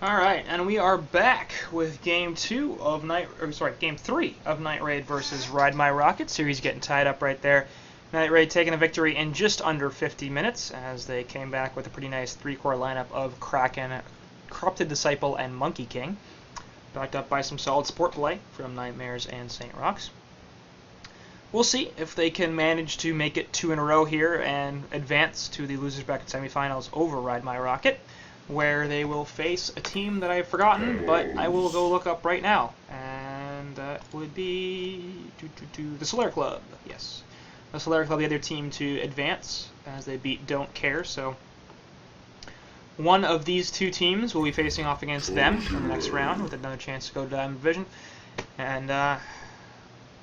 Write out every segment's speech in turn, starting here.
Alright, and we are back with game 3 of Night Raid versus Ride My Rocket. Series getting tied up right there. Night Raid taking a victory in just under 50 minutes as they came back with a pretty nice 3-core lineup of Kraken, Corrupted Disciple, and Monkey King, backed up by some solid support play from Nightmares and St. Rocks. We'll see if they can manage to make it 2 in a row here and advance to the losers bracket semifinals over Ride My Rocket, where they will face a team that I've forgotten, but I will go look up right now. And that would be the Solaire Club. Yes, the Solaire Club, the other team to advance, as they beat Don't Care. So one of these two teams will be facing off against them in the next round with another chance to go to Diamond Division. And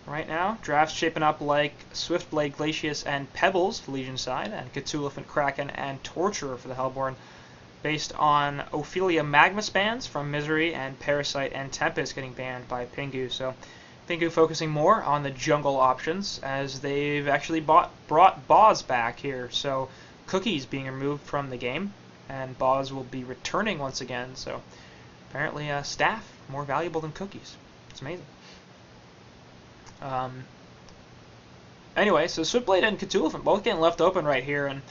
right now, draft's shaping up like Swiftblade, Glacius, and Pebbles for the Legion side, and Cthulhu, Kraken, and Torturer for the Hellborn, based on Ophelia Magmus bans from Misery and Parasite and Tempest getting banned by Pingu. So Pingu focusing more on the jungle options, as they've actually brought Boz back here. So Cookies being removed from the game, and Boz will be returning once again. So apparently Staff more valuable than Cookies. It's amazing. Anyway, so Swiftblade and Cthulhu both getting left open right here, and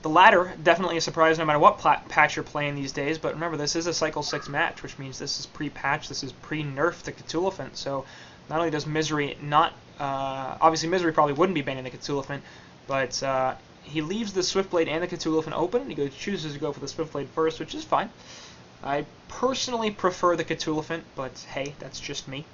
the latter, definitely a surprise no matter what patch you're playing these days, but remember, this is a Cycle 6 match, which means this is pre-patch, this is pre-nerf to Cthulhu, so not only does Misery not, obviously Misery probably wouldn't be banning the Cthulhu, but he leaves the Swiftblade and the Cthulhu open, and he chooses to go for the Swiftblade first, which is fine. I personally prefer the Cthulhu, but hey, that's just me.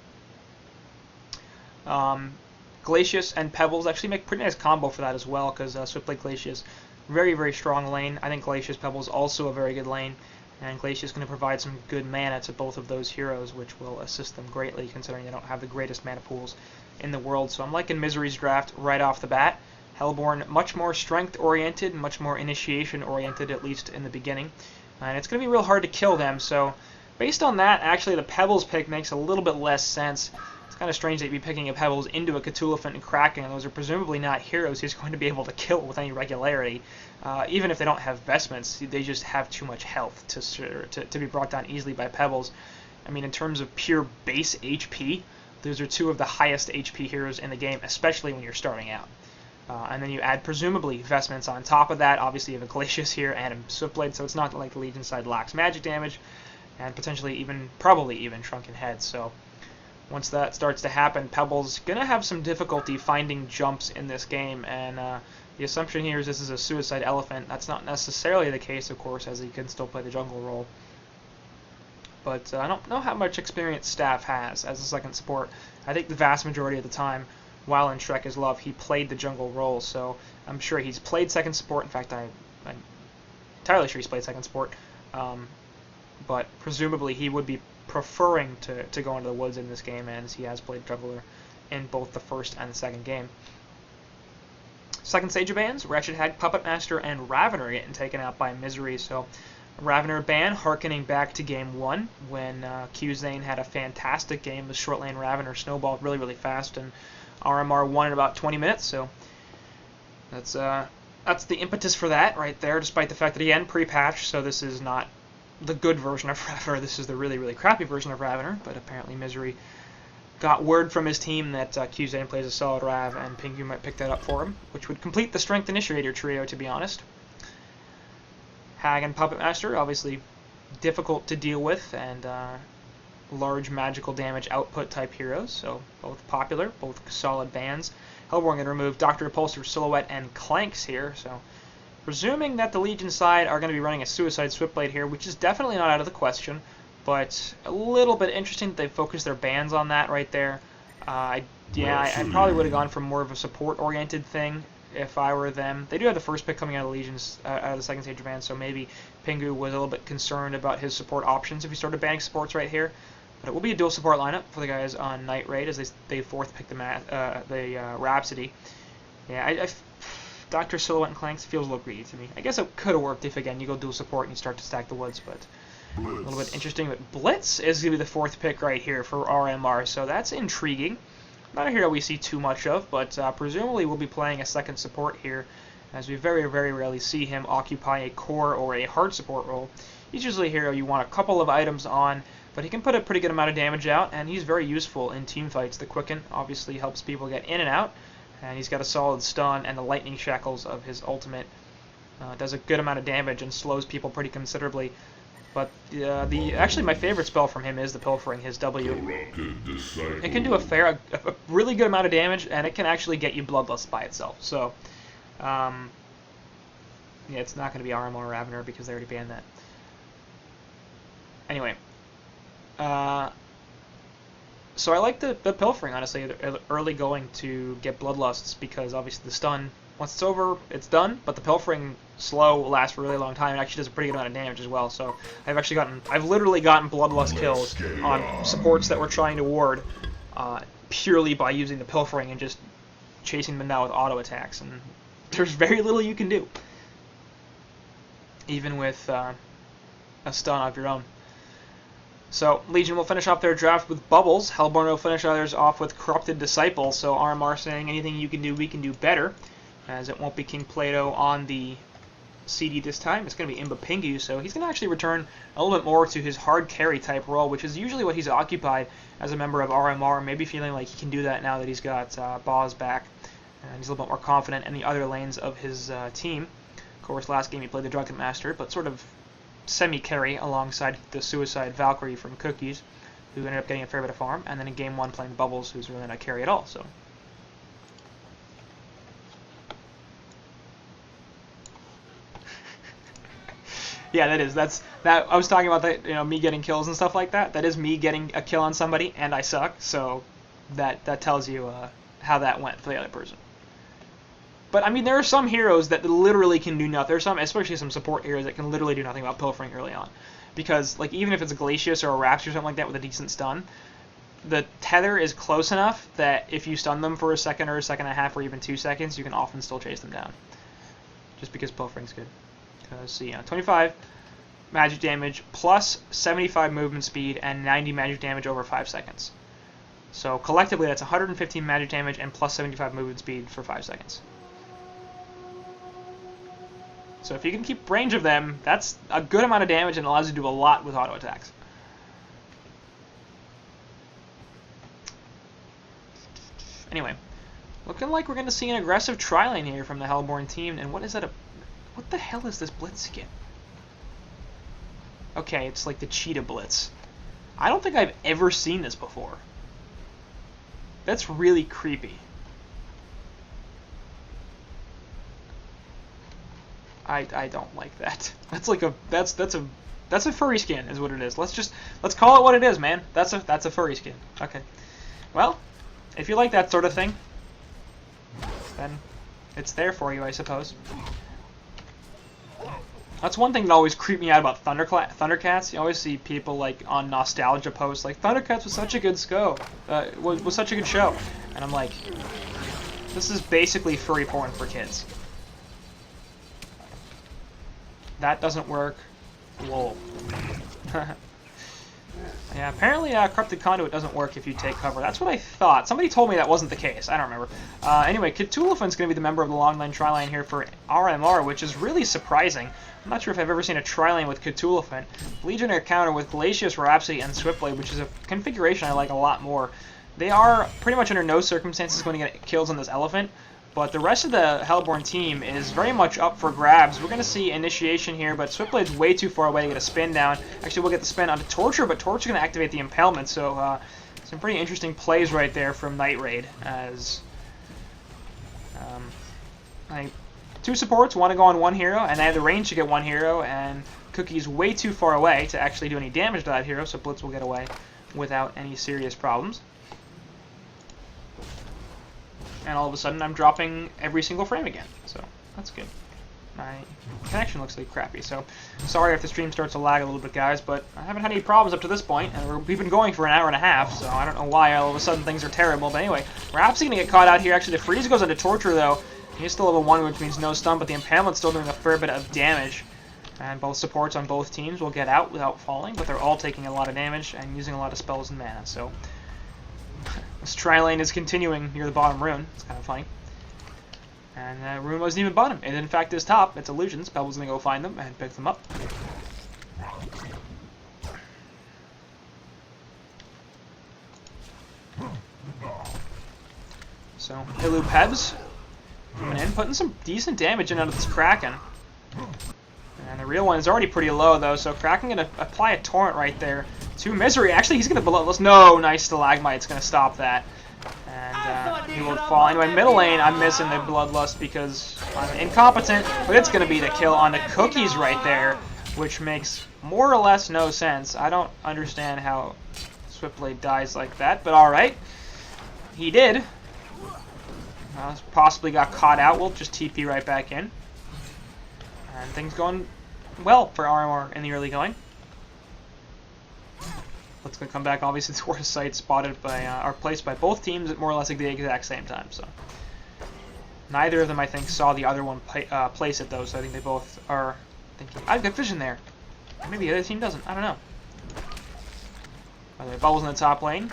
Glacius and Pebbles actually make a pretty nice combo for that as well, because Swiftblade Glacius, very, very strong lane. I think Glacius Pebbles also a very good lane, and Glacius is going to provide some good mana to both of those heroes, which will assist them greatly, considering they don't have the greatest mana pools in the world. So I'm liking Misery's draft right off the bat. Hellborn, much more strength-oriented, much more initiation-oriented, at least in the beginning. And it's going to be real hard to kill them, so based on that, actually the Pebbles pick makes a little bit less sense. It's kind of strange that you'd be picking a Pebbles into a Cthulhu and Kraken, and those are presumably not heroes he's going to be able to kill with any regularity. Even if they don't have vestments, they just have too much health to be brought down easily by Pebbles. I mean, in terms of pure base HP, those are two of the highest HP heroes in the game, especially when you're starting out. And then you add, presumably, vestments on top of that. Obviously, you have a Glacius here and a Swiftblade, so it's not like the Legion side lacks magic damage, and potentially even, probably even Shrunken Head. So once that starts to happen, Pebbles going to have some difficulty finding jumps in this game, and the assumption here is this is a Suicide Elephant. That's not necessarily the case, of course, as he can still play the jungle role. But I don't know how much experience Staff has as a second support. I think the vast majority of the time, while in Shrek is Love, he played the jungle role, so I'm sure he's played second support. In fact, I'm entirely sure he's played second support. But presumably he would be preferring to go into the woods in this game, as he has played juggler in both the first and the second game. Second stage of bans, Wretched Hag, Puppet Master, and Ravener getting taken out by Misery. So Ravener ban, harkening back to game 1, when Q-Zane had a fantastic game with short lane Ravener, snowballed really, really fast, and RmR won in about 20 minutes. So that's the impetus for that right there, despite the fact that, again, pre-patch, so this is not the good version of Ravener. This is the really, really crappy version of Ravener, but apparently Misery got word from his team that Q-Zane plays a solid Rav, and Pingu might pick that up for him, which would complete the Strength Initiator trio, to be honest. Hag and Puppet Master, obviously difficult to deal with, and large magical damage output type heroes, so both popular, both solid bans. Hellborn going to remove Dr. Repulsor, Silhouette, and Clanks here, so presuming that the Legion side are going to be running a Suicide Swiftblade here, which is definitely not out of the question, but a little bit interesting that they focus their bans on that right there. I probably would have gone for more of a support-oriented thing if I were them. They do have the first pick coming out of the Legions, out of the second stage of bans, so maybe Pingu was a little bit concerned about his support options if he started banning supports right here. But it will be a dual support lineup for the guys on Night Raid, as they fourth pick the Rhapsody. Yeah, Dr. Silhouette and Clanks feels a little greedy to me. I guess it could have worked if, again, you go dual support and you start to stack the woods, but a little bit interesting. But Blitz is going to be the fourth pick right here for RmR, so that's intriguing. Not a hero we see too much of, but presumably we'll be playing a second support here, as we very, very rarely see him occupy a core or a hard support role. he's usually a hero you want a couple of items on, but he can put a pretty good amount of damage out, and he's very useful in team fights. The Quicken obviously helps people get in and out, and he's got a solid stun, and the lightning shackles of his ultimate does a good amount of damage and slows people pretty considerably. But actually my favorite spell from him is the Pilfering, his W. It can do a really good amount of damage, and it can actually get you Bloodlust by itself. So, yeah, it's not going to be RmR or RmR because they already banned that. Anyway, so I like the Pilfering, honestly, early going to get Bloodlusts, because obviously the stun, once it's over, it's done, but the Pilfering slow will last for a really long time and actually does a pretty good amount of damage as well. So I've literally gotten Bloodlust kills on supports that were trying to ward purely by using the Pilfering and just chasing them down with auto attacks, and there's very little you can do, even with a stun of your own. So Legion will finish off their draft with Bubbles. Hellborn will finish others off with Corrupted Disciple. So RmR saying anything you can do, we can do better, as it won't be King Plato on the CD this time. It's going to be Imba Pingu, so he's going to actually return a little bit more to his hard carry type role, which is usually what he's occupied as a member of RmR, maybe feeling like he can do that now that he's got Boz back, and he's a little bit more confident in the other lanes of his team. Of course, last game he played the Drunken Master, but sort of semi-carry alongside the Suicide Valkyrie from Cookies, who ended up getting a fair bit of farm, and then in game 1 playing Bubbles, who's really not carry at all. So yeah, that's I was talking about that, me getting kills and stuff like that. That is me getting a kill on somebody and I suck, so that tells you how that went for the other person. But I mean, there are some heroes that literally can do nothing. There's some, especially some support heroes, that can literally do nothing about Pilfering early on, because like even if it's a Glacius or a Raps or something like that with a decent stun, the tether is close enough that if you stun them for a second or a second and a half or even 2 seconds, you can often still chase them down, just because Pilfering's good. So 25 magic damage plus 75 movement speed and 90 magic damage over 5 seconds. So collectively that's 115 magic damage and plus 75 movement speed for 5 seconds. So if you can keep range of them, that's a good amount of damage and allows you to do a lot with auto attacks. Anyway, looking like we're going to see an aggressive tri-lane here from the Hellborn team. And what is that? What the hell is this Blitz skin? Okay, it's like the Cheetah Blitz. I don't think I've ever seen this before. That's really creepy. I don't like that. That's like that's a furry skin is what it is. Let's call it what it is, man. That's a furry skin. Okay. Well, if you like that sort of thing, then it's there for you, I suppose. That's one thing that always creeped me out about Thundercats. You always see people like on nostalgia posts like Thundercats was such a good was such a good show, and I'm like, this is basically furry porn for kids. That doesn't work. Whoa. Yeah, apparently Corrupted Conduit doesn't work if you take cover. That's what I thought. Somebody told me that wasn't the case. I don't remember. Anyway, Cthulhufin's going to be the member of the long lane tri-lane here for RmR, which is really surprising. I'm not sure if I've ever seen a tri-lane with Cthulhufin. Legionnaire counter with Glacius, Rhapsody, and Swiftblade, which is a configuration I like a lot more. They are pretty much under no circumstances going to get kills on this elephant, but the rest of the Hellborn team is very much up for grabs. We're going to see Initiation here, but Swiftblade's way too far away to get a spin down. Actually, we'll get the spin onto Torture, but Torture's going to activate the Impalement, so some pretty interesting plays right there from Night Raid, as two supports want to go on one hero, and they have the range to get one hero, and Cookie's way too far away to actually do any damage to that hero, so Blitz will get away without any serious problems. And all of a sudden I'm dropping every single frame again, so that's good. My connection looks like crappy, so sorry if the stream starts to lag a little bit, guys, but I haven't had any problems up to this point, and we've been going for an hour and a half, so I don't know why all of a sudden things are terrible. But anyway, Rhapsody going to get caught out here. Actually, the freeze goes into Torture, though. He's still level 1, which means no stun, but the Impalement's still doing a fair bit of damage. And both supports on both teams will get out without falling, but they're all taking a lot of damage and using a lot of spells and mana, so this tri-lane is continuing near the bottom rune. It's kind of funny. And rune wasn't even bottom. It in fact is top. It's illusions. Pebble's going to go find them and pick them up. So Ilu Pebs coming in, putting some decent damage in out of this Kraken. And the real one is already pretty low, though, so Kraken going to apply a Torrent right there to Misery. Actually, he's going to Bloodlust. No, nice Stalagmite's going to stop that. And he will fall. Anyway, middle lane, I'm missing the Bloodlust because I'm incompetent, but it's going to be the kill on the Cookies right there, which makes more or less no sense. I don't understand how Swiftblade dies like that, but alright. He did. Possibly got caught out. We'll just TP right back in. And things going well for RmR in the early going. Let's come back. Obviously, the worst site spotted by or placed by both teams at more or less like the exact same time. So neither of them, I think, saw the other one place it though. So I think they both are thinking, "I've got vision there." Maybe the other team doesn't. I don't know. By the way, Bubbles in the top lane.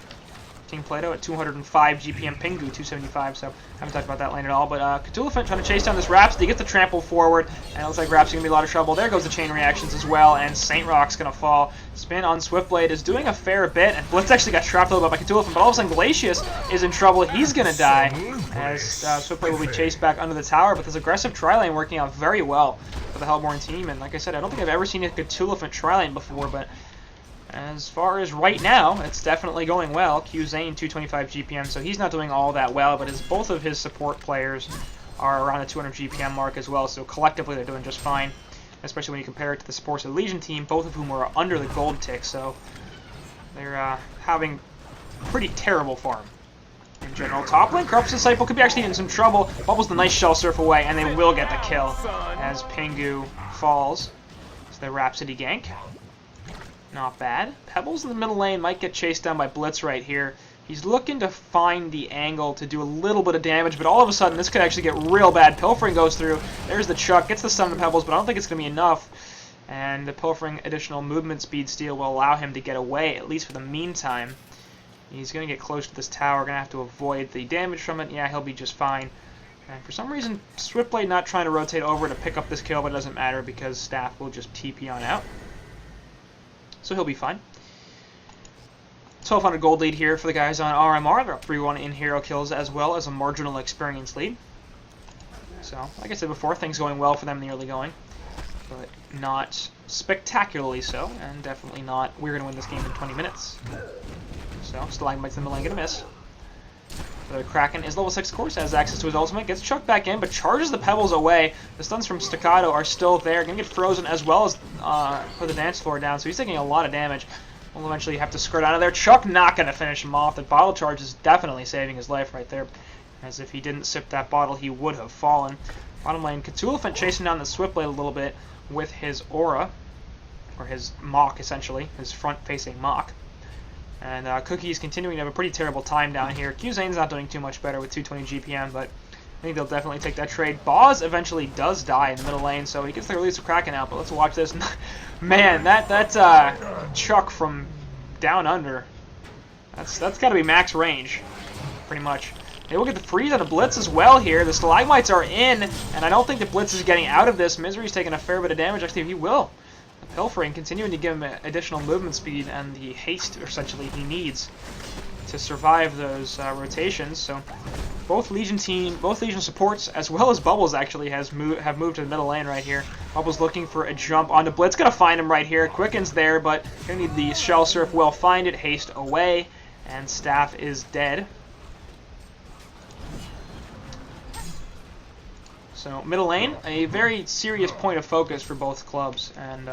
King Plato at 205 GPM, Pingu 275, so haven't talked about that lane at all. But Cthulhuphant trying to chase down this Rhapsody, gets the trample forward, and it looks like Rhapsody going to be a lot of trouble. There goes the chain reactions as well, and Saint Rock's going to fall. Spin on Swiftblade is doing a fair bit, and Blitz actually got trapped a little bit by Cthulhuphant, but all of a sudden Glacius is in trouble. He's going to die, as Swiftblade will be chased back under the tower, but this aggressive tri-lane working out very well for the Hellborn team, and like I said, I don't think I've ever seen a Cthulhuphant tri-lane before, but as far as right now, it's definitely going well. Q Zane 225 GPM, so he's not doing all that well, but both of his support players are around the 200 GPM mark as well, so collectively they're doing just fine, especially when you compare it to the supports of the Legion team, both of whom are under the gold tick, so they're having pretty terrible farm in general. Top lane, Corrupts Disciple could be actually in some trouble. Bubbles the nice Shell Surf away, and they will get the kill as Pingu falls. It's the Rhapsody gank. Not bad. Pebbles in the middle lane might get chased down by Blitz right here. He's looking to find the angle to do a little bit of damage, but all of a sudden this could actually get real bad. Pilfering goes through. There's the Chuck. Gets the stun to Pebbles, but I don't think it's going to be enough. And the Pilfering additional movement speed steal will allow him to get away, at least for the meantime. He's going to get close to this tower. Going to have to avoid the damage from it. Yeah, he'll be just fine. And for some reason, Swiftblade not trying to rotate over to pick up this kill, but it doesn't matter because Staff will just TP on out. So he'll be fine. 1,200 gold lead here for the guys on RmR. They're up 3-1 in hero kills as well as a marginal experience lead. So, like I said before, things going well for them in the early going. But not spectacularly so, and definitely not, we're going to win this game in 20 minutes. So, Stalagmite's in the lane, going to miss. The Kraken is level 6, of course, has access to his ultimate, gets chucked back in, but charges the Pebbles away. The stuns from Staccato are still there, going to get frozen as well as put the dance floor down, so he's taking a lot of damage. We'll eventually have to skirt out of there. Chuck not going to finish him off. The bottle charge is definitely saving his life right there, as if he didn't sip that bottle, he would have fallen. Bottom lane, Cthulhuphant chasing down the Swiftblade a little bit with his aura, or his Mach, essentially, his front-facing Mach. And Cookie's continuing to have a pretty terrible time down here. Q-Zane's not doing too much better with 220 GPM, but I think they'll definitely take that trade. Boz eventually does die in the middle lane, so he gets the release of Kraken out, but let's watch this. Man, that's Chuck from down under. That's got to be max range, pretty much. They will get the freeze on a Blitz as well here. The Stalagmites are in, and I don't think the Blitz is getting out of this. Misery's taking a fair bit of damage. Actually, he will. Pilfering continuing to give him additional movement speed and the haste, essentially, he needs to survive those rotations. So both Legion supports, as well as Bubbles, actually have moved to the middle lane right here. Bubbles looking for a jump onto Blitz, gonna find him right here. Quicken's there, but gonna need the Shell Surf. Will find it, haste away, and Staff is dead. So middle lane, a very serious point of focus for both clubs, and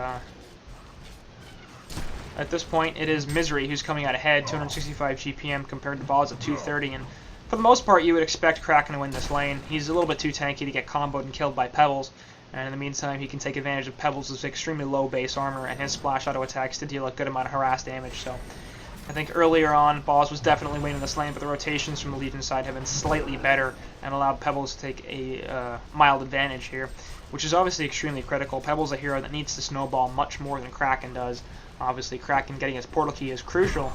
at this point it is Misery who's coming out ahead, 265 GPM compared to Boz at 230, and for the most part you would expect Kraken to win this lane. He's a little bit too tanky to get comboed and killed by Pebbles, and in the meantime he can take advantage of Pebbles' extremely low base armor and his splash auto attacks to deal a good amount of harass damage. So I think earlier on, Boz was definitely winning this lane, but the rotations from the Legion side have been slightly better and allowed Pebbles to take a mild advantage here, which is obviously extremely critical. Pebbles is a hero that needs to snowball much more than Kraken does. Obviously, Kraken getting his portal key is crucial,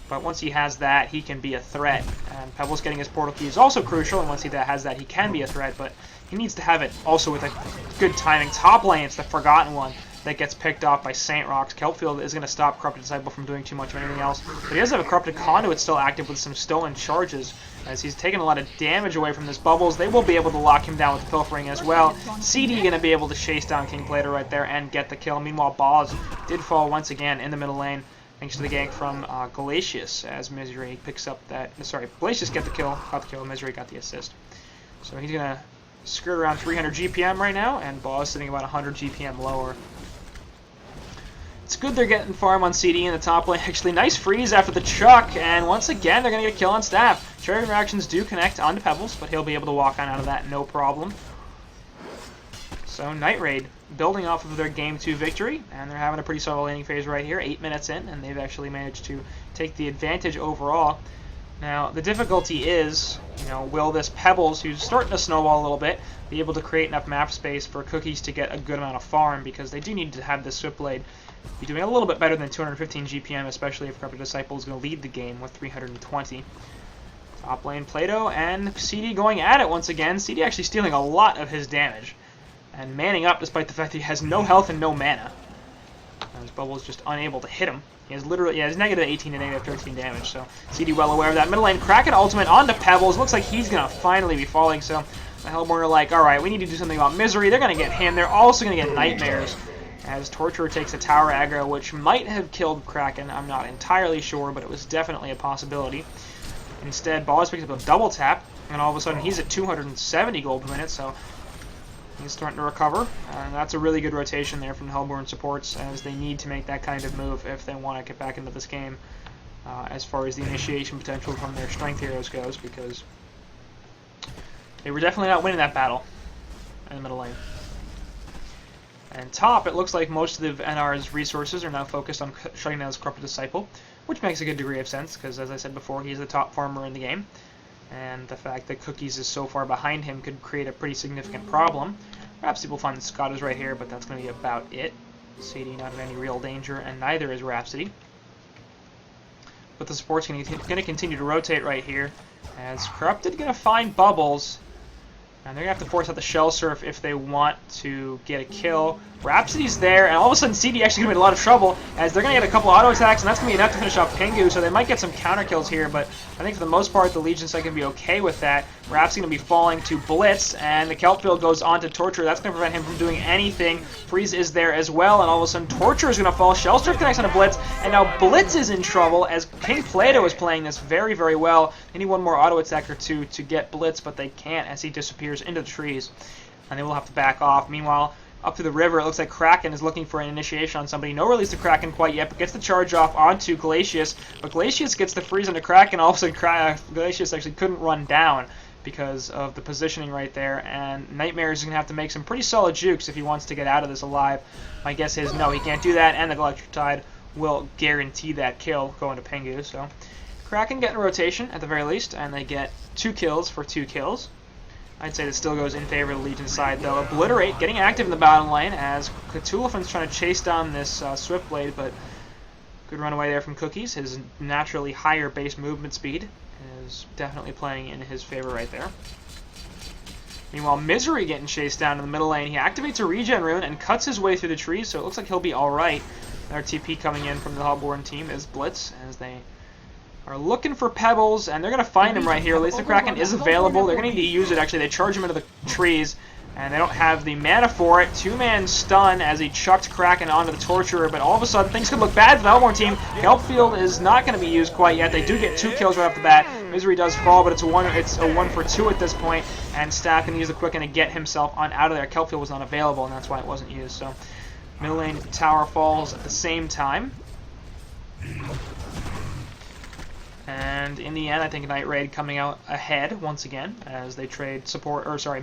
but once he has that, he can be a threat. And Pebbles getting his portal key is also crucial, and once he has that, he can be a threat, but he needs to have it also with a good timing. Top lane, it's the forgotten one. that gets picked off by Saint Rocks. Kelpfield is going to stop Corrupted Disciple from doing too much of anything else. But he does have a Corrupted Conduit still active with some stolen charges, as he's taking a lot of damage away from this Bubbles. They will be able to lock him down with the Pilfering as well. CD going to be able to chase down King Plato right there and get the kill. Meanwhile, Boz did fall once again in the middle lane, thanks to the gank from Glacius, as Misery picks up that... Sorry, Glacius got the kill, Misery got the assist. So he's going to skirt around 300 GPM right now, and Boz sitting about 100 GPM lower. It's good they're getting farm on CD in the top lane. Actually, nice freeze after the Chuck, and once again, they're going to get a kill on Staff. Cherry reactions do connect onto Pebbles, but he'll be able to walk on out of that no problem. So Night Raid building off of their Game 2 victory, and they're having a pretty solid laning phase right here, 8 minutes in, and they've actually managed to take the advantage overall. Now, the difficulty is, will this Pebbles, who's starting to snowball a little bit, be able to create enough map space for Cookies to get a good amount of farm, because they do need to have this Switchblade be doing a little bit better than 215 GPM, especially if Corrupted Disciple is going to lead the game with 320. Top lane Plato and CD going at it once again. CD actually stealing a lot of his damage and manning up despite the fact that he has no health and no mana. His Bubble is just unable to hit him. He has literally, he's negative 18 and negative 13 damage, so CD well aware of that. Middle lane, Kraken ultimate onto Pebbles. Looks like he's going to finally be falling, so the Hellborn are like, alright, we need to do something about Misery. They're going to get him. They're also going to get Nightmares, as Torturer takes a tower aggro, which might have killed Kraken. I'm not entirely sure, but it was definitely a possibility. Instead, Boz picks up a double tap, and all of a sudden he's at 270 gold per minute, so he's starting to recover. And that's a really good rotation there from the Hellborn supports, as they need to make that kind of move if they want to get back into this game as far as the initiation potential from their strength heroes goes, because they were definitely not winning that battle in the middle lane. And top, it looks like most of the NR's resources are now focused on shutting down his Corrupted Disciple, which makes a good degree of sense, because as I said before, he's the top farmer in the game, and the fact that Cookies is so far behind him could create a pretty significant problem. Perhaps people find Scott is right here, but that's going to be about it. CD not in any real danger, and neither is Rhapsody. But the support's going to continue to rotate right here, as Corrupted going to find Bubbles, and they're going to have to force out the Shell Surf if they want to get a kill. Rhapsody's there, and all of a sudden CD actually going to be in a lot of trouble, as they're going to get a couple auto attacks, and that's going to be enough to finish off Pingu, so they might get some counter kills here, but I think for the most part the Legion side can be okay with that. Rhapsody going to be falling to Blitz, and the Kelpfield goes on to Torture. That's going to prevent him from doing anything. Freeze is there as well, and all of a sudden Torture is going to fall. Shell Surf connects on to Blitz, and now Blitz is in trouble, as King Plato is playing this very, very well. They need one more auto attack or two to get Blitz, but they can't as he disappears into the trees, and they will have to back off. Meanwhile, up to the river, it looks like Kraken is looking for an initiation on somebody. No release to Kraken quite yet, but gets the charge off onto Glacius. But Glacius gets the freeze onto Kraken. All of a sudden, Glacius actually couldn't run down because of the positioning right there. And Nightmare is going to have to make some pretty solid jukes if he wants to get out of this alive. My guess is no, he can't do that, and the Electric Tide will guarantee that kill going to Pingu. So Kraken get in rotation at the very least, and they get 2 kills for 2 kills. I'd say that still goes in favor of the Legion side, though. Obliterate getting active in the bottom lane as Cthulhufin's trying to chase down this Swiftblade, but good runaway there from Cookies. His naturally higher base movement speed is definitely playing in his favor right there. Meanwhile, Misery getting chased down in the middle lane. He activates a regen rune and cuts his way through the trees, so it looks like he'll be alright. Our TP coming in from the Hellborn team is Blitz, as they are looking for Pebbles, and they're going to find him right here. At least the Kraken is available. They're going to need to use it, actually. They charge him into the trees, and they don't have the mana for it. 2-man stun as he chucked Kraken onto the Torturer, but all of a sudden things could look bad for the Hellborn team. Kelpfield is not going to be used quite yet. They do get 2 kills right off the bat. Misery does fall, but it's a 1 for 2 at this point, and Staff can use the Quicken to get himself on out of there. Kelpfield was not available, and that's why it wasn't used. So middle lane tower falls at the same time. And in the end, I think Night Raid coming out ahead once again as they trade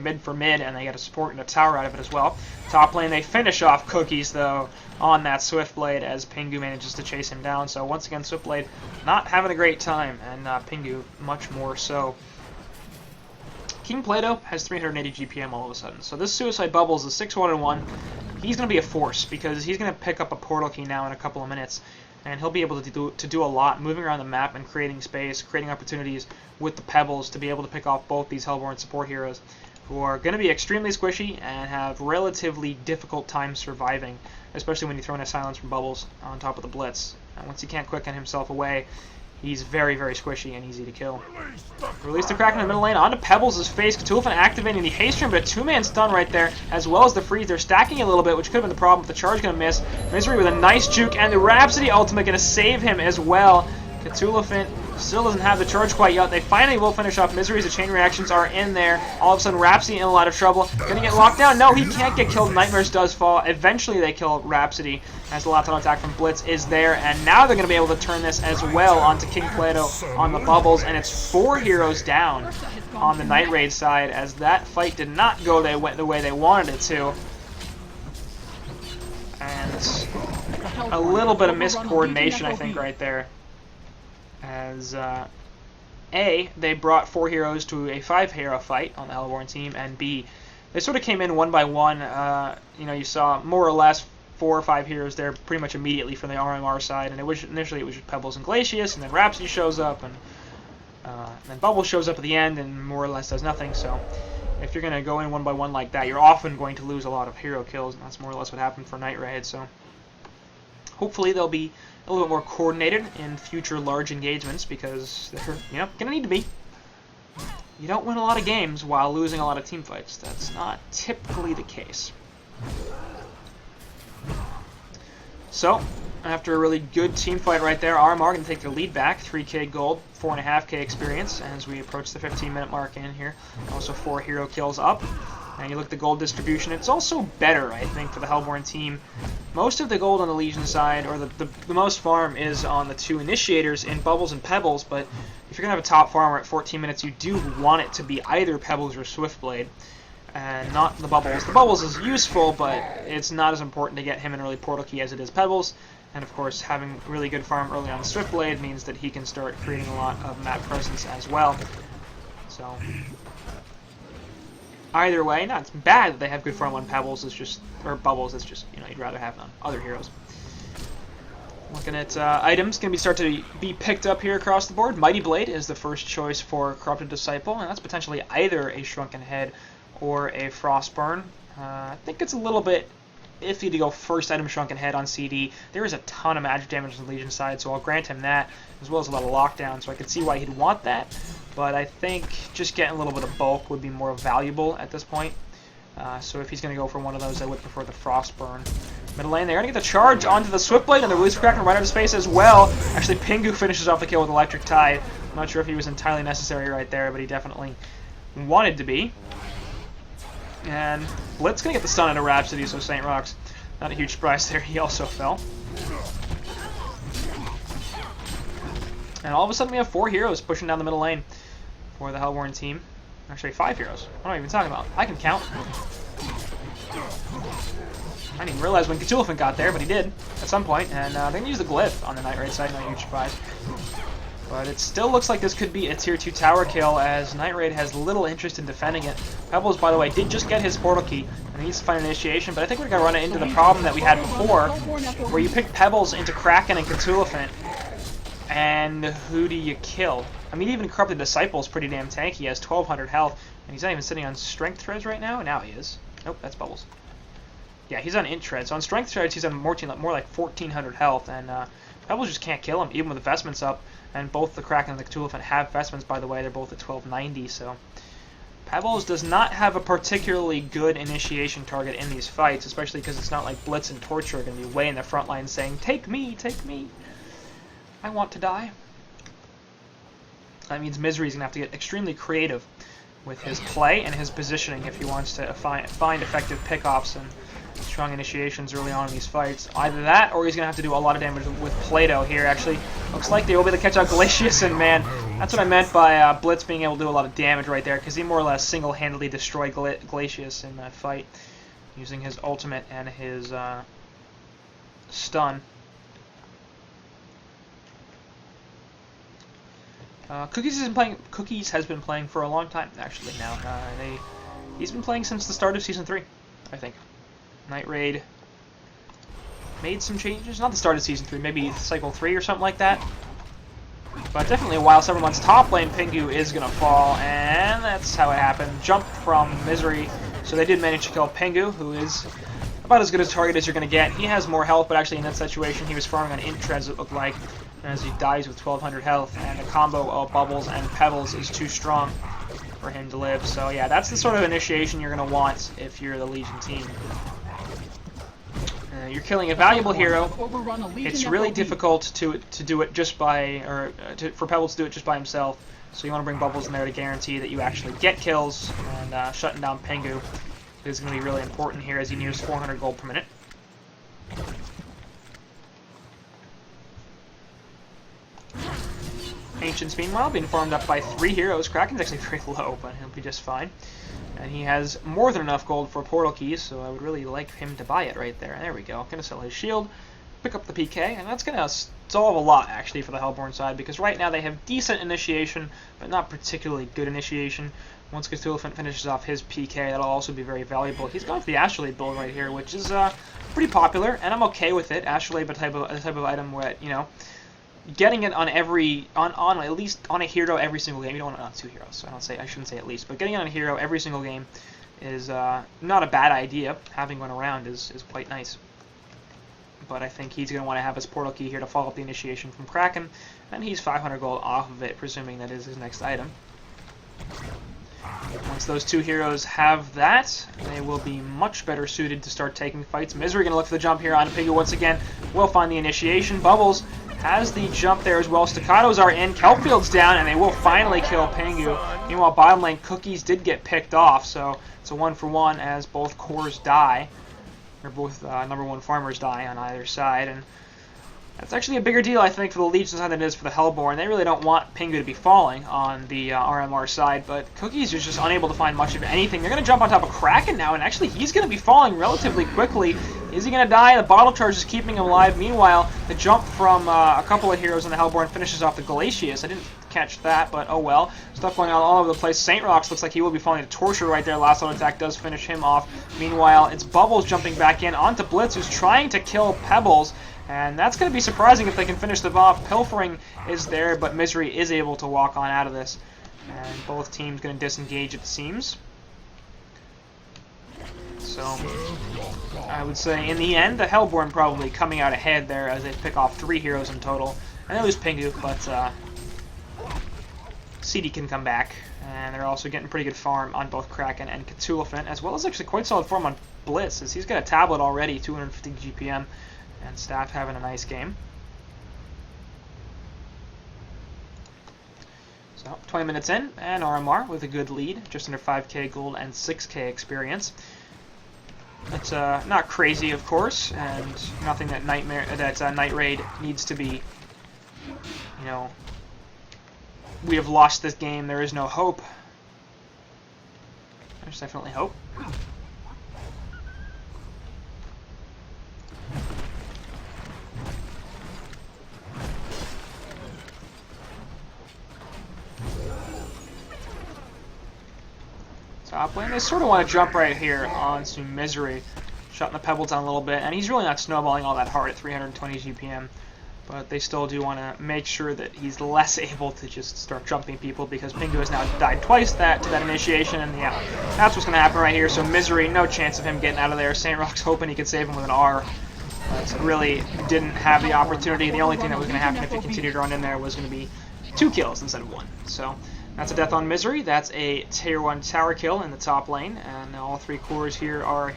mid for mid, and they get a support and a tower out of it as well. Top lane, they finish off Cookies though on that Swiftblade as Pingu manages to chase him down. So once again, Swiftblade not having a great time, and Pingu much more so. King Plato has 380 GPM all of a sudden. So this Suicide Bubble is a 6-1-1. He's going to be a force because he's going to pick up a portal key now in a couple of minutes. And he'll be able to do a lot, moving around the map and creating space, creating opportunities with the Pebbles to be able to pick off both these Hellborn support heroes who are going to be extremely squishy and have relatively difficult time surviving especially when you throw in a silence from Bubbles on top of the Blitz. Once he can't quicken himself away, he's very, very squishy and easy to kill. Release the Kraken in the middle lane, onto Pebbles' face. Cthulhu activating the haste stream, but a two-man stun right there, as well as the freeze. They're stacking a little bit, which could have been the problem, but the charge going to miss. Misery with a nice juke, and the Rhapsody ultimate going to save him as well. Cthulhu still doesn't have the charge quite yet. They finally will finish off Misery as the chain reactions are in there. All of a sudden, Rhapsody in a lot of trouble. Gonna get locked down. No, he can't get killed. Nightmares does fall. Eventually, they kill Rhapsody as the last attack from Blitz is there. And now they're going to be able to turn this as well onto King Plato on the Bubbles. And it's 4 heroes down on the Night Raid side as that fight did not go the way they wanted it to. And a little bit of miscoordination, I think, right there. As A, they brought 4 heroes to a 5-hero fight on the Hellborn team, and B, they sort of came in one by one. You saw more or less 4 or 5 heroes there pretty much immediately from the RmR side, and initially it was just Pebbles and Glacius, and then Rhapsody shows up, and then Bubble shows up at the end and more or less does nothing. So if you're going to go in one by one like that, you're often going to lose a lot of hero kills, and that's more or less what happened for Night Raid. So hopefully they'll be a little bit more coordinated in future large engagements, because they're gonna need to be. You don't win a lot of games while losing a lot of team fights. That's not typically the case. So after a really good team fight right there, RmR can take the lead back, 3k gold, 4.5k experience as we approach the 15-minute mark in here. Also 4 hero kills up. And you look at the gold distribution, it's also better, I think, for the Hellborn team. Most of the gold on the Legion side, or the most farm, is on the 2 initiators in Bubbles and Pebbles, but if you're going to have a top farmer at 14 minutes, you do want it to be either Pebbles or Swiftblade, and not the Bubbles. The Bubbles is useful, but it's not as important to get him an early portal key as it is Pebbles. And of course, having really good farm early on Swiftblade means that he can start creating a lot of map presence as well. So either way, not bad that they have good farm on Pebbles. It's just, or Bubbles. It's just, you'd rather have on other heroes. Looking at items, going to start to be picked up here across the board. Mighty Blade is the first choice for Corrupted Disciple, and that's potentially either a Shrunken Head or a Frostburn. I think it's a little bit iffy to go first item Shrunken Head on CD. There is a ton of magic damage on the Legion side, so I'll grant him that, as well as a lot of lockdown, so I can see why he'd want that. But I think just getting a little bit of bulk would be more valuable at this point. So if he's going to go for one of those, I would prefer the Frostburn. Middle lane, they're going to get the charge onto the Swiftblade, and the Release Kraken right out of space as well. Actually, Pingu finishes off the kill with Electric Tide. I'm not sure if he was entirely necessary right there, but he definitely wanted to be. And Blitz going to get the stun into Rhapsody, so St. Rock's not a huge surprise there. He also fell. And all of a sudden we have 4 heroes pushing down the middle lane for the Hellborn team. Actually, 5 heroes. What am I even talking about? I can count. I didn't even realize when Cthulhu got there, but he did at some point. And they're going to use the Glyph on the Night Raid side, not a huge surprise. But it still looks like this could be a tier 2 tower kill, as Night Raid has little interest in defending it. Pebbles, by the way, did just get his portal key, and he needs to find an initiation, but I think we're going to run into the problem that we had before, where you pick Pebbles into Kraken and Cthulhu, and who do you kill? I mean, even Corrupted Disciple is pretty damn tanky. He has 1200 health, and he's not even sitting on Strength Threads right now. Now he is. Nope, that's Bubbles. Yeah, he's on Int Treads. So on Strength Threads, he's on more like 1400 health, and Pebbles just can't kill him, even with the Vestments up. And both the Kraken and the Cthulhu have Vestments, by the way. They're both at 1290, so Pebbles does not have a particularly good initiation target in these fights, especially because it's not like Blitz and Torture are going to be way in the front line saying, "Take me, take me. I want to die." That means Misery's going to have to get extremely creative with his play and his positioning if he wants to find effective pickoffs and strong initiations early on in these fights. Either that, or he's going to have to do a lot of damage with Plato here. Actually, looks like they will be able to catch out Glacius, and man, that's what I meant by Blitz being able to do a lot of damage right there, because he more or less single-handedly destroyed Glacius in that fight, using his ultimate and his stun. Cookies has been playing for a long time, actually, now. He's been playing since the start of Season 3, I think. Night Raid made some changes. Not the start of Season 3, maybe Cycle 3 or something like that. But definitely a while. Several months. Top lane Pingu is going to fall, and that's how it happened. Jump from Misery. So they did manage to kill Pingu, who is about as good a target as you're going to get. He has more health, but actually in that situation he was farming on int treads, it looked like, as he dies with 1200 health, and the combo of bubbles and pebbles is too strong for him to live. So yeah, that's the sort of initiation you're going to want if you're the Legion team. You're killing a valuable hero. It's really difficult to do it just by, for Pebbles to do it just by himself. So you want to bring Bubbles in there to guarantee that you actually get kills, and shutting down Pengu is going to be really important here as he nears 400 gold per minute. Ancients, meanwhile, being farmed up by 3 heroes. Kraken's actually very low, but he'll be just fine. And he has more than enough gold for portal keys, so I would really like him to buy it right there. There we go. Going to sell his shield, pick up the PK, and that's going to solve a lot, actually, for the Hellborn side, because right now they have decent initiation, but not particularly good initiation. Once Cthulhu finishes off his PK, that'll also be very valuable. He's gone for the Astrolabe build right here, which is pretty popular, and I'm okay with it. Astrolabe, a type of item where, you know, getting it on at least on a hero every single game. You don't want it on 2 heroes, so I shouldn't say at least, but getting it on a hero every single game is not a bad idea. Having one around is quite nice. But I think he's going to want to have his portal key here to follow up the initiation from Kraken, and he's 500 gold off of it, presuming that is his next item. Once those 2 heroes have that, they will be much better suited to start taking fights. Misery going to look for the jump here on Pengu once again. Will find the initiation. Bubbles has the jump there as well. Staccatos are in. Kelpfield's down, and they will finally kill Pengu. Meanwhile, bottom lane Cookies did get picked off, so it's a 1-for-1 as both cores die, or both number 1 farmers die on either side. And that's actually a bigger deal, I think, for the Legion side than it is for the Hellborn. They really don't want Pengu to be falling on the RmR side, but Cookies is just unable to find much of anything. They're going to jump on top of Kraken now, and actually he's going to be falling relatively quickly. Is he going to die? The bottle charge is keeping him alive. Meanwhile, the jump from a couple of heroes on the Hellborn finishes off the Glacius. I didn't catch that, but oh well. Stuff going on all over the place. Saint Rocks looks like he will be falling to Torture right there. Last auto attack does finish him off. Meanwhile, it's Bubbles jumping back in onto Blitz, who's trying to kill Pebbles. And that's going to be surprising if they can finish them off. Pilfering is there, but Misery is able to walk on out of this. And both teams going to disengage, it seems. So, I would say, in the end, the Hellborn probably coming out ahead there as they pick off 3 heroes in total. And they lose Pengu, but CD can come back. And they're also getting pretty good farm on both Kraken and Cthulhu, as well as actually quite solid farm on Blitz, as he's got a tablet already, 250 GPM. And Staff having a nice game. So, 20 minutes in, and RmR with a good lead, just under 5k gold and 6k experience. That's not crazy, of course, and nothing that Night Raid needs to be, you know, we have lost this game, there is no hope. There's definitely hope. Top lane, they sort of want to jump right here onto Misery, shutting the Pebble down a little bit, and he's really not snowballing all that hard at 320 GPM, but they still do want to make sure that he's less able to just start jumping people, because Pengu has now died twice to that initiation, and yeah, that's what's going to happen right here. So Misery, no chance of him getting out of there. Saint Rock's hoping he could save him with an R, but really didn't have the opportunity. The only thing that was going to happen if he continued to run in there was going to be 2 kills instead of 1. So that's a death on Misery. That's a tier 1 tower kill in the top lane, and all 3 cores here are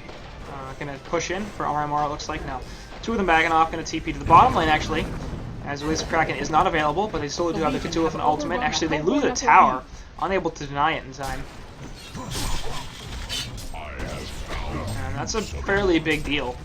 going to push in for RmR, it looks like. Now, 2 of them bagging off, going to TP to the bottom lane, actually, as Release of Kraken is not available, but they still do have the Cthulhu and ultimate. Actually, they lose a tower, unable to deny it in time. And that's a fairly big deal,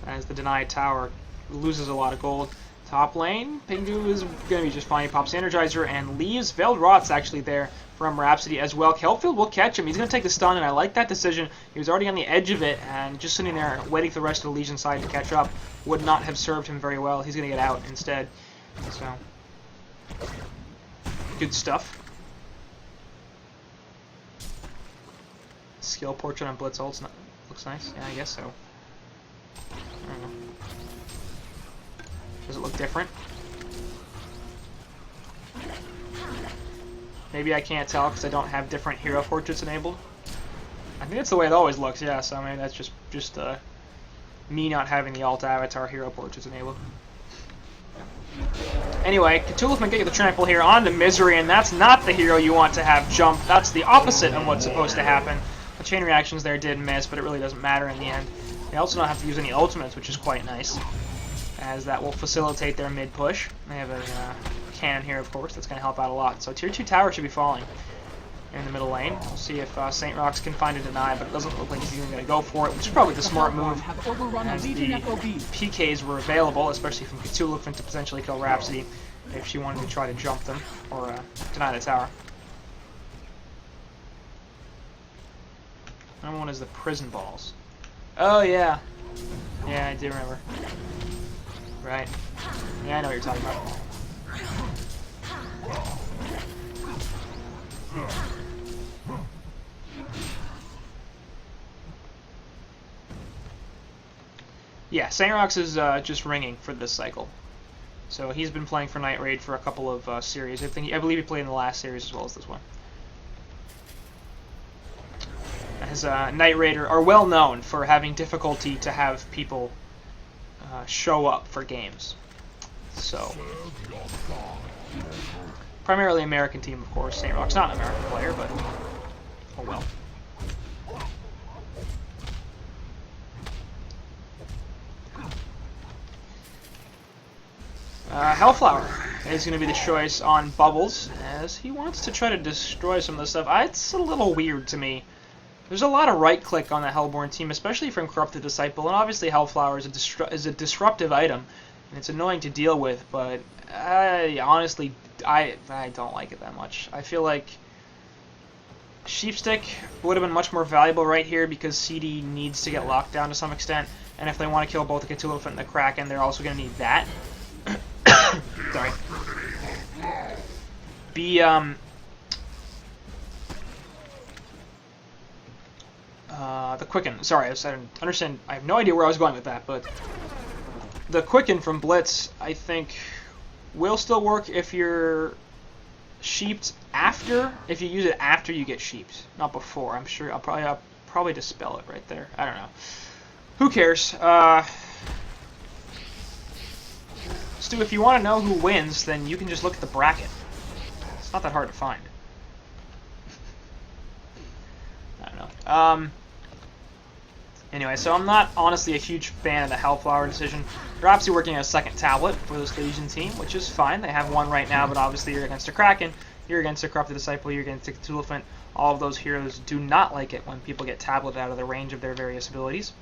as the denied tower loses a lot of gold. Top lane, Pengu is going to be just fine. He pops Energizer and leaves. Veiled Rot's actually there from Rhapsody as well. Kelpfield will catch him. He's going to take the stun, and I like that decision. He was already on the edge of it, and just sitting there waiting for the rest of the Legion side to catch up would not have served him very well. He's going to get out instead. So, good stuff. Skill portrait on Blitz ults looks nice. Yeah, I guess so. I don't know. Does it look different? Maybe I can't tell because I don't have different hero portraits enabled. I think that's the way it always looks, yeah, so maybe that's just me not having the alt avatar hero portraits enabled. Anyway, Cthulhuman getting the trample here onto Misery, and that's not the hero you want to have jump. That's the opposite of what's supposed to happen. The chain reactions there did miss, but it really doesn't matter in the end. They also don't have to use any ultimates, which is quite nice, as that will facilitate their mid push. They have a cannon here, of course, that's going to help out a lot. So tier 2 tower should be falling in the middle lane. We'll see if St. Rox can find a deny, but it doesn't look like he's even going to go for it, which is probably the smart move, as the PKs were available, especially from Cthulhuman to potentially kill Rhapsody if she wanted to try to jump them or deny the tower. Number one is the prison balls. Oh yeah, yeah, I do remember. Right. Yeah, I know what you're talking about. Yeah, St. Rox is just ringing for this cycle. So he's been playing for Night Raid for a couple of series. I believe he played in the last series as well as this one. As Night Raider are well known for having difficulty to have people show up for games. So primarily American team, of course. St. Rox not an American player, but oh well. Hellflower is going to be the choice on Bubbles, as he wants to try to destroy some of this stuff. It's a little weird to me. There's a lot of right-click on the Hellborn team, especially from Corrupted Disciple, and obviously Hellflower is a disruptive item, and it's annoying to deal with, but honestly, I don't like it that much. I feel like Sheepstick would have been much more valuable right here because CD needs to get locked down to some extent, and if they want to kill both the Cthulhu and the Kraken, they're also going to need that. Sorry. The Quicken. Sorry, I don't understand. I have no idea where I was going with that, but the Quicken from Blitz, I think, will still work if you're sheeped after. If you use it after you get sheeped, not before. I'm sure I'll probably dispel it right there. I don't know. Who cares? Stu, if you want to know who wins, then you can just look at the bracket. It's not that hard to find. I don't know. Anyway, so I'm not honestly a huge fan of the Hellflower decision. They're obviously working on a second tablet for this Legion team, which is fine. They have one right now, but obviously you're against a Kraken, you're against a Corrupted Disciple, you're against a Cthulhu. All of those heroes do not like it when people get tableted out of the range of their various abilities.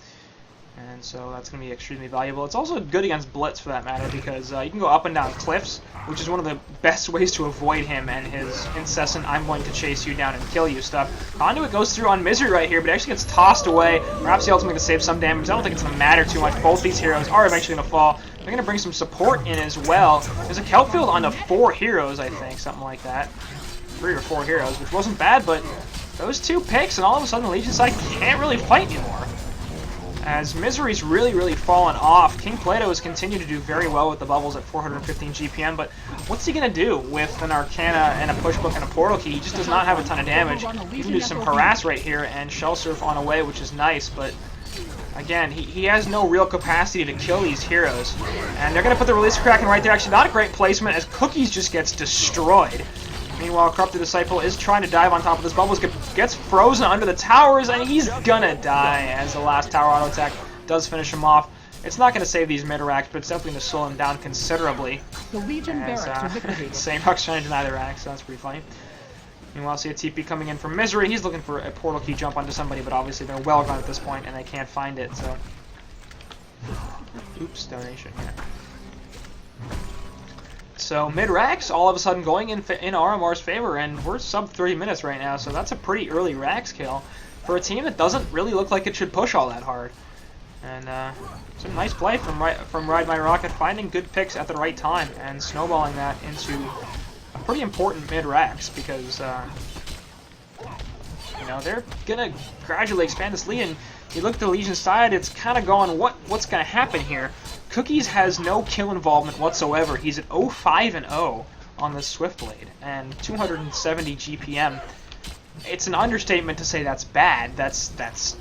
And so that's going to be extremely valuable. It's also good against Blitz, for that matter, because you can go up and down cliffs, which is one of the best ways to avoid him and his incessant "I'm going to chase you down and kill you" stuff. Conduit goes through on Misery right here, but actually gets tossed away. Perhaps the ultimate can save some damage. I don't think it's going to matter too much. Both these heroes are eventually going to fall. They're going to bring some support in as well. There's a kelp field onto 4 heroes, I think, something like that. 3 or 4 heroes, which wasn't bad, but those 2 picks, and all of a sudden the Legion side can't really fight anymore. As Misery's really fallen off. King Plato has continued to do very well with the bubbles at 415 GPM, but what's he going to do with an Arcana and a Pushbook and a Portal Key? He just does not have a ton of damage. He can do some harass right here and Shell Surf on away, which is nice, but again, he has no real capacity to kill these heroes. And they're going to put the Release Kraken right there. Actually, not a great placement, as Cookies just gets destroyed. Meanwhile, Corrupted Disciple is trying to dive on top of this bubbles, gets frozen under the towers, and he's gonna die as the last tower auto attack does finish him off. It's not going to save these mid-racks, but it's definitely going to slow him down considerably. The Legion barracks are St. Rox trying to deny the racks, so that's pretty funny. Meanwhile, see a TP coming in from Misery. He's looking for a Portal Key jump onto somebody, but obviously they're well gone at this point, and they can't find it, so... Oops, donation, yeah. So mid-racks all of a sudden going in RmR's favor, and we're sub 30 minutes right now, so that's a pretty early racks kill for a team that doesn't really look like it should push all that hard. And it's a nice play from Ride My Rocket, finding good picks at the right time and snowballing that into a pretty important mid-racks because you know, they're gonna gradually expand this lead. And you look at the Legion side, it's kind of going, what's gonna happen here? Cookies has no kill involvement whatsoever. He's at 0-5-0 on the Swiftblade and 270 GPM. It's an understatement to say that's bad. That's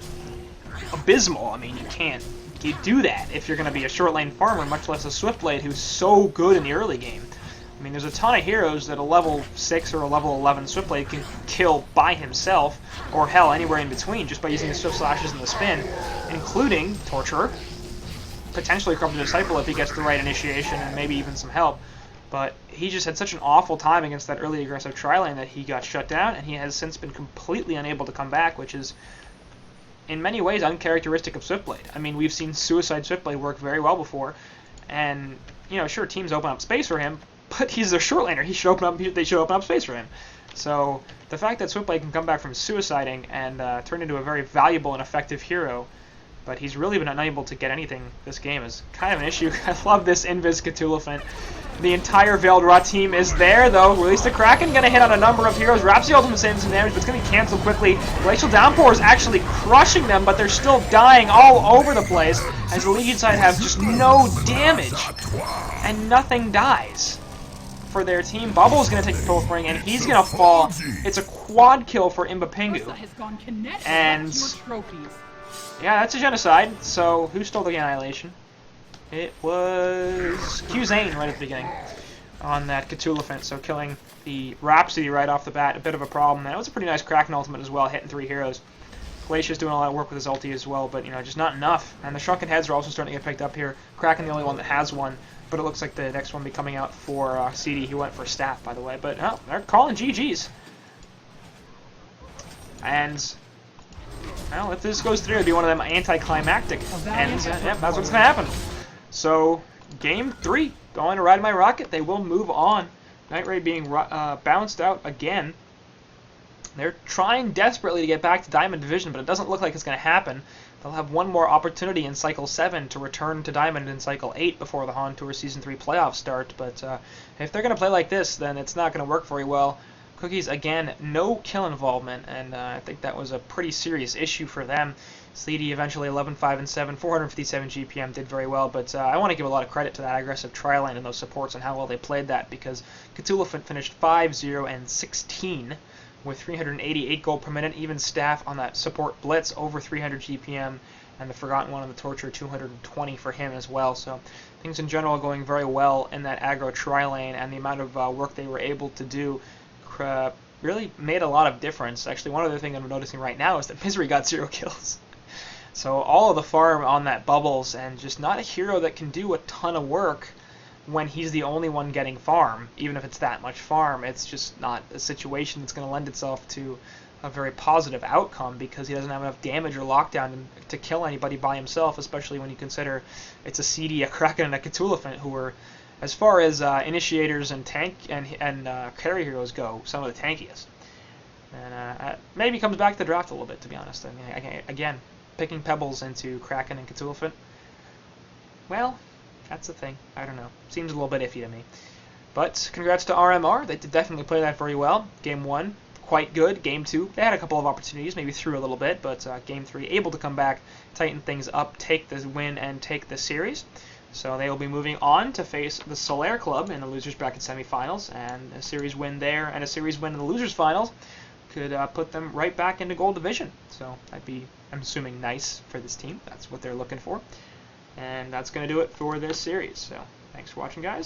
abysmal. I mean, you can't you do that if you're going to be a short lane farmer, much less a Swiftblade who's so good in the early game. I mean, there's a ton of heroes that a level 6 or a level 11 Swiftblade can kill by himself, or hell, anywhere in between, just by using the Swift Slashes and the spin, including Torturer, potentially Corrupted Disciple if he gets the right initiation and maybe even some help. But he just had such an awful time against that early aggressive tri-lane that he got shut down, and he has since been completely unable to come back, which is in many ways uncharacteristic of Swiftblade. I mean, we've seen Suicide Swiftblade work very well before, and, you know, sure, teams open up space for him, but he's their short laner. They should open up space for him. So the fact that Swiftblade can come back from suiciding and turn into a very valuable and effective hero, but he's really been unable to get anything this game is kind of an issue. I love this Invis Cthulhu. The entire Veiled Rot team is there, though. Release the Kraken, going to hit on a number of heroes. Rhapsody Ultimate saving some damage, but it's going to be canceled quickly. Glacial Downpour is actually crushing them, but they're still dying all over the place, as the Legion side have just no damage, and nothing dies for their team. Bubble's going to take the full spring, and he's going to fall. It's a quad kill for Imbapingu. And yeah, that's a genocide. So who stole the Annihilation? It was Q-Zane right at the beginning on that Cthulhu. So killing the Rhapsody right off the bat, a bit of a problem. And it was a pretty nice Kraken ultimate as well, hitting 3 heroes. Glacia's doing a lot of work with his ulti as well, but, you know, just not enough. And the Shrunken Heads are also starting to get picked up here. Kraken the only one that has one, but it looks like the next one will be coming out for CD. He went for Staff, by the way. But, oh, they're calling GG's. And, well, if this goes through, it'll be one of them anticlimactic ends. Yeah, that's what's going to happen. So, Game 3, going to Ride My Rocket. They will move on. Night Ray being bounced out again. They're trying desperately to get back to Diamond Division, but it doesn't look like it's going to happen. They'll have one more opportunity in Cycle 7 to return to Diamond in Cycle 8 before the HoN Tour Season 3 playoffs start. But if they're going to play like this, then it's not going to work very well. Cookies, again, no kill involvement, and I think that was a pretty serious issue for them. Sleety eventually 11-5-7, 457 GPM, did very well, but I want to give a lot of credit to that aggressive tri-lane and those supports and how well they played that, because Cthulhu finished 5-0-16 with 388 gold per minute, even Staff on that support blitz over 300 GPM, and the Forgotten One on the Torture 220 for him as well. So things in general going very well in that aggro tri-lane, and the amount of work they were able to do really made a lot of difference. Actually, one other thing I'm noticing right now is that Misery got 0 kills. So all of the farm on that Bubbles, and just not a hero that can do a ton of work when he's the only one getting farm. Even if it's that much farm, it's just not a situation that's going to lend itself to a very positive outcome, because he doesn't have enough damage or lockdown to kill anybody by himself, especially when you consider it's a CD, a Kraken, and a Cthulhu who are, as far as initiators and tank and carry heroes go, some of the tankiest. And maybe comes back to the draft a little bit, to be honest. I mean, again, picking Pebbles into Kraken and Cthulhu, well, that's the thing. I don't know. Seems a little bit iffy to me. But congrats to RmR. They did definitely play that very well. Game 1, quite good. Game 2, they had a couple of opportunities, maybe threw a little bit, but Game 3, able to come back, tighten things up, take the win, and take the series. So they will be moving on to face the Solaire Club in the Losers Bracket semifinals, and a series win there and a series win in the Losers Finals could put them right back into Gold Division. So that'd be, I'm assuming, nice for this team. That's what they're looking for. And that's going to do it for this series. So thanks for watching, guys.